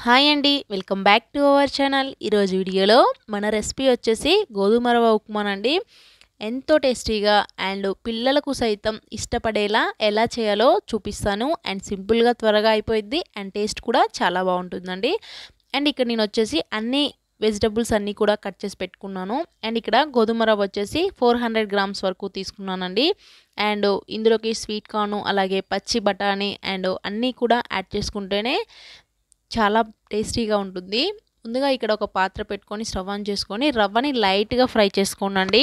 Hi అండి, welcome back to our channel. ఈరోజు వీడియోలో మన రెసిపీ వచ్చేసి గోధుమ రవ్వ ఉప్మానండి. ఎంతో టేస్టీగా అండ్ పిల్లలకు సైతం ఇష్టపడేలా ఎలా చేయాలో చూపిస్తాను. అండ్ సింపుల్గా త్వరగా అయిపోయింది అండ్ టేస్ట్ కూడా చాలా బాగుంటుందండి. అండ్ ఇక్కడ నేను వచ్చేసి అన్ని వెజిటబుల్స్ అన్నీ కూడా కట్ చేసి పెట్టుకున్నాను. అండ్ ఇక్కడ గోధుమ రవ్వ వచ్చేసి 400 గ్రామ్స్ వరకు తీసుకున్నానండి. అండ్ ఇందులోకి స్వీట్ కార్న్ అలాగే పచ్చి బఠానీ అండ్ అన్నీ కూడా యాడ్ చేసుకుంటేనే చాలా టేస్టీగా ఉంటుంది. ముందుగా ఇక్కడ ఒక పాత్ర పెట్టుకొని స్టవ్ ఆన్ చేసుకొని రవ్వని లైట్గా ఫ్రై చేసుకోండి.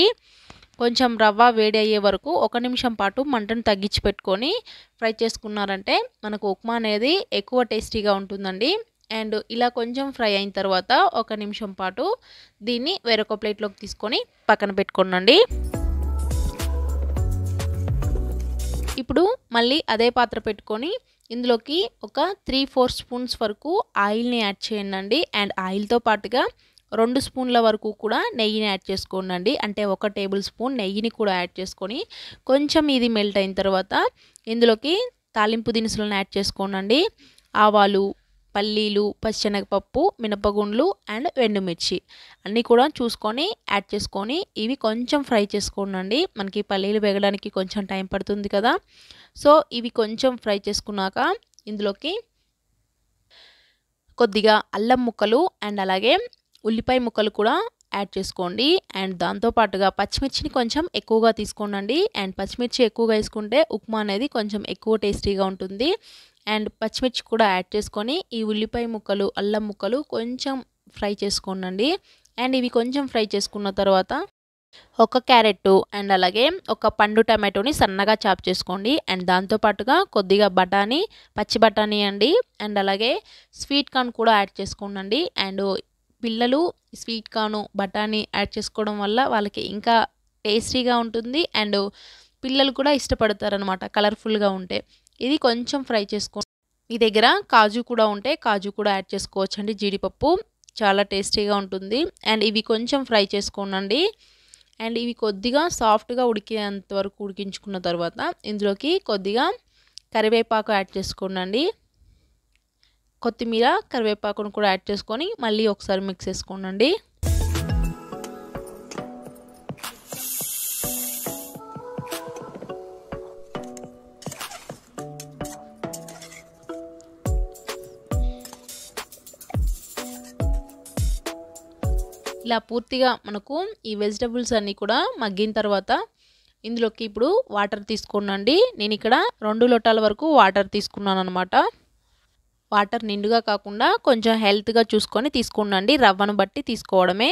కొంచెం రవ్వ వేడి అయ్యే వరకు 1 నిమిషం పాటు మంటను తగ్గించి పెట్టుకొని ఫ్రై చేసుకున్నారంటే మనకు ఉప్మా అనేది ఎక్కువ టేస్టీగా ఉంటుందండి. అండ్ ఇలా కొంచెం ఫ్రై అయిన తర్వాత 1 నిమిషం పాటు దీన్ని వేరొక ప్లేట్లోకి తీసుకొని పక్కన పెట్టుకోండి. ఇప్పుడు మళ్ళీ అదే పాత్ర పెట్టుకొని ఇందులోకి ఒక 3-4 స్పూన్స్ వరకు ఆయిల్ని యాడ్ చేయండి. అండ్ ఆయిల్తో పాటుగా 2 స్పూన్ల వరకు కూడా నెయ్యిని యాడ్ చేసుకోండి. అంటే 1 టేబుల్ స్పూన్ నెయ్యిని కూడా యాడ్ చేసుకొని కొంచెం ఇది మెల్ట్ అయిన తర్వాత ఇందులోకి తాలింపు దినుసులను యాడ్ చేసుకోండి. ఆవాలు, పల్లీలు, పచ్చెనగపప్పు, మినపగుండ్లు అండ్ ఎండుమిర్చి అన్నీ కూడా చూసుకొని యాడ్ చేసుకొని ఇవి కొంచెం ఫ్రై చేసుకోండి. మనకి పల్లీలు వేగడానికి కొంచెం టైం పడుతుంది కదా. సో ఇవి కొంచెం ఫ్రై చేసుకున్నాక ఇందులోకి కొద్దిగా అల్లం ముక్కలు అండ్ అలాగే ఉల్లిపాయ ముక్కలు కూడా యాడ్ చేసుకోండి. అండ్ దాంతోపాటుగా పచ్చిమిర్చిని కొంచెం ఎక్కువగా తీసుకోండి. అండ్ పచ్చిమిర్చి ఎక్కువగా వేసుకుంటే ఉప్మా అనేది కొంచెం ఎక్కువ టేస్టీగా ఉంటుంది. అండ్ పచ్చిమిర్చి కూడా యాడ్ చేసుకొని ఈ ఉల్లిపాయ ముక్కలు, అల్లం ముక్కలు కొంచెం ఫ్రై చేసుకోండి. అండ్ ఇవి కొంచెం ఫ్రై చేసుకున్న తర్వాత ఒక క్యారెట్ అండ్ అలాగే ఒక పండు టమాటోని సన్నగా చాప్ చేసుకోండి. అండ్ దాంతోపాటుగా కొద్దిగా బఠానీ, పచ్చి బఠానీ అండి అండ్ అలాగే స్వీట్ కార్న్ కూడా యాడ్ చేసుకోండి. అండ్ పిల్లలు స్వీట్ కార్న్, బఠానీ యాడ్ చేసుకోవడం వల్ల వాళ్ళకి ఇంకా టేస్టీగా ఉంటుంది. అండ్ పిల్లలు కూడా ఇష్టపడతారనమాట కలర్ఫుల్గా ఉంటే. ఇది కొంచెం ఫ్రై చేసుకో. మీ దగ్గర కాజు కూడా ఉంటే కాజు కూడా యాడ్ చేసుకోవచ్చండి. జీడిపప్పు చాలా టేస్టీగా ఉంటుంది. అండ్ ఇవి కొంచెం ఫ్రై చేసుకోండి. అండ్ ఇవి కొద్దిగా సాఫ్ట్గా ఉడికేంత వరకు ఉడికించుకున్న తర్వాత ఇందులోకి కొద్దిగా కరివేపాకు యాడ్ చేసుకోండి. కొత్తిమీర, కరివేపాకును కూడా యాడ్ చేసుకొని మళ్ళీ ఒకసారి మిక్స్ చేసుకోండి. ఇలా పూర్తిగా మనకు ఈ వెజిటబుల్స్ అన్నీ కూడా మగ్గిన తర్వాత ఇందులోకి ఇప్పుడు వాటర్ తీసుకోండి. నేను ఇక్కడ 2 లోటాల వరకు వాటర్ తీసుకున్నాను అనమాట. వాటర్ నిండుగా కాకుండా కొంచెం హెల్త్గా చూసుకొని తీసుకోండి. రవ్వను బట్టి తీసుకోవడమే.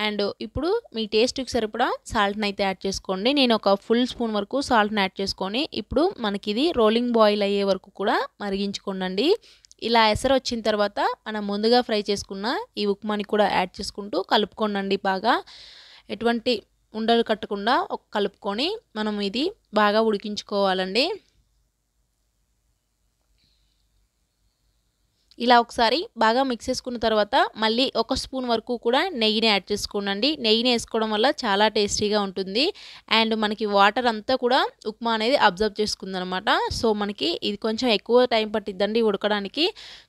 అండ్ ఇప్పుడు మీ టేస్ట్కి సరిపడా సాల్ట్ని అయితే యాడ్ చేసుకోండి. నేను ఒక ఫుల్ స్పూన్ వరకు సాల్ట్ని యాడ్ చేసుకొని ఇప్పుడు మనకి ఇది రోలింగ్ బాయిల్ అయ్యే వరకు కూడా మరిగించుకోండి. ఇలా ఎసరు వచ్చిన తర్వాత మనం ముందుగా ఫ్రై చేసుకున్న ఈ ఉప్మాని కూడా యాడ్ చేసుకుంటూ కలుపుకోండి. బాగా ఎటువంటి ఉండలు కట్టకుండా కలుపుకొని మనం ఇది బాగా ఉడికించుకోవాలండి. ఇలా ఒకసారి బాగా మిక్స్ చేసుకున్న తర్వాత మళ్ళీ 1 స్పూన్ వరకు కూడా నెయ్యిని యాడ్ చేసుకోండి. నెయ్యిని వేసుకోవడం వల్ల చాలా టేస్టీగా ఉంటుంది. అండ్ మనకి వాటర్ అంతా కూడా ఉప్మా అనేది అబ్జర్వ్ చేసుకుందనమాట. సో మనకి ఇది కొంచెం ఎక్కువ టైం పట్టిద్దండి ఉడకడానికి.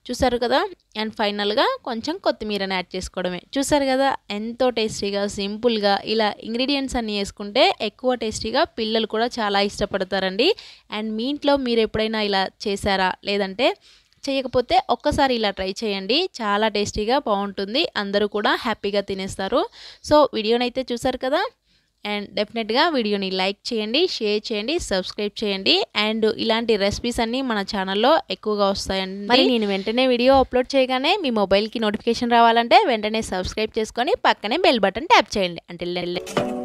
చూసారు కదా. అండ్ ఫైనల్గా కొంచెం కొత్తిమీరని యాడ్ చేసుకోవడమే. చూసారు కదా ఎంతో టేస్టీగా సింపుల్గా ఇలా ఇంగ్రీడియంట్స్ అన్నీ వేసుకుంటే ఎక్కువ టేస్టీగా పిల్లలు కూడా చాలా ఇష్టపడతారండి. అండ్ మీ ఇంట్లో మీరు ఎప్పుడైనా ఇలా చేశారా, లేదంటే చేయకపోతే ఒక్కసారి ఇలా ట్రై చేయండి. చాలా టేస్టీగా బాగుంటుంది. అందరూ కూడా హ్యాపీగా తినేస్తారు. సో వీడియోనైతే చూసారు కదా. అండ్ డెఫినెట్గా వీడియోని లైక్ చేయండి, షేర్ చేయండి, సబ్స్క్రైబ్ చేయండి. అండ్ ఇలాంటి రెసిపీస్ అన్నీ మన ఛానల్లో ఎక్కువగా వస్తాయండి. మరి నేను వెంటనే వీడియో అప్లోడ్ చేయగానే మీ మొబైల్కి నోటిఫికేషన్ రావాలంటే వెంటనే సబ్స్క్రైబ్ చేసుకొని పక్కనే బెల్ బటన్ ట్యాప్ చేయండి. అంటే